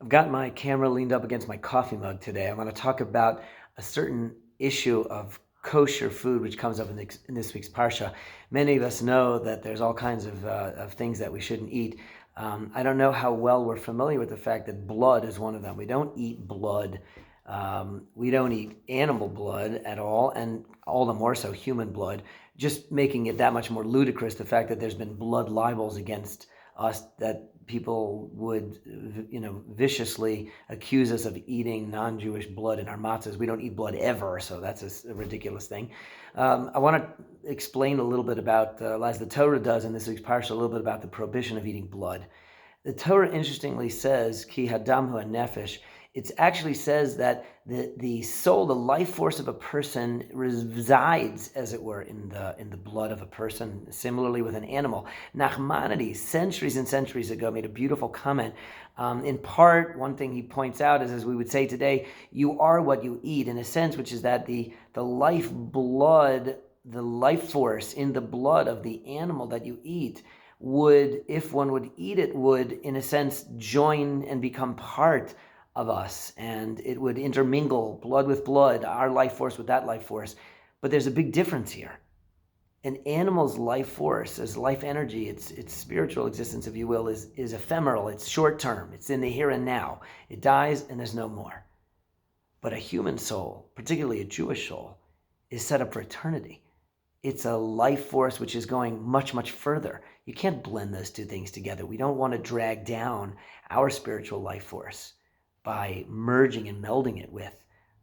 I've got my camera leaned up against my coffee mug today. I want to talk about a certain issue of kosher food, which comes up in this week's Parsha. Many of us know that there's all kinds of things that we shouldn't eat. I don't know how well we're familiar with the fact that blood is one of them. We don't eat blood. We don't eat animal blood at all, and all the more so human blood, just making it that much more ludicrous, the fact that there's been blood libels against us, that people would, viciously accuse us of eating non-Jewish blood in our matzahs. We don't eat blood ever, so that's a ridiculous thing. I want to explain a little bit about, as the Torah does in this week's Parsha, a little bit about the prohibition of eating blood. The Torah interestingly says, Ki hadam hu nefesh. It actually says that the soul, the life force of a person resides, as it were, in the blood of a person. Similarly with an animal. Nachmanides, centuries and centuries ago, made a beautiful comment. In part, one thing he points out is, as we would say today, you are what you eat, in a sense, which is that the life blood, the life force in the blood of the animal that you eat would, if one would eat it, would, in a sense, join and become part of us, and it would intermingle, blood with blood, our life force with that life force. But there's a big difference here. An animal's life force, as life energy, its spiritual existence, if you will, is ephemeral, it's short term, it's in the here and now. It dies and there's no more. But a human soul, particularly a Jewish soul, is set up for eternity. It's a life force which is going much, much further. You can't blend those two things together. We don't want to drag down our spiritual life force by merging and melding it with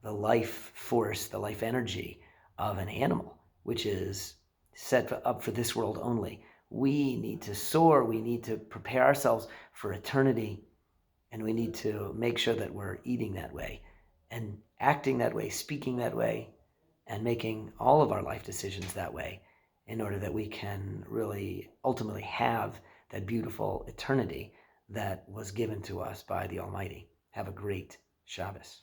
the life force, the life energy of an animal, which is set up for this world only. We need to soar. We need to prepare ourselves for eternity, and we need to make sure that we're eating that way and acting that way, speaking that way, and making all of our life decisions that way, in order that we can really ultimately have that beautiful eternity that was given to us by the Almighty. Have a great Shabbos.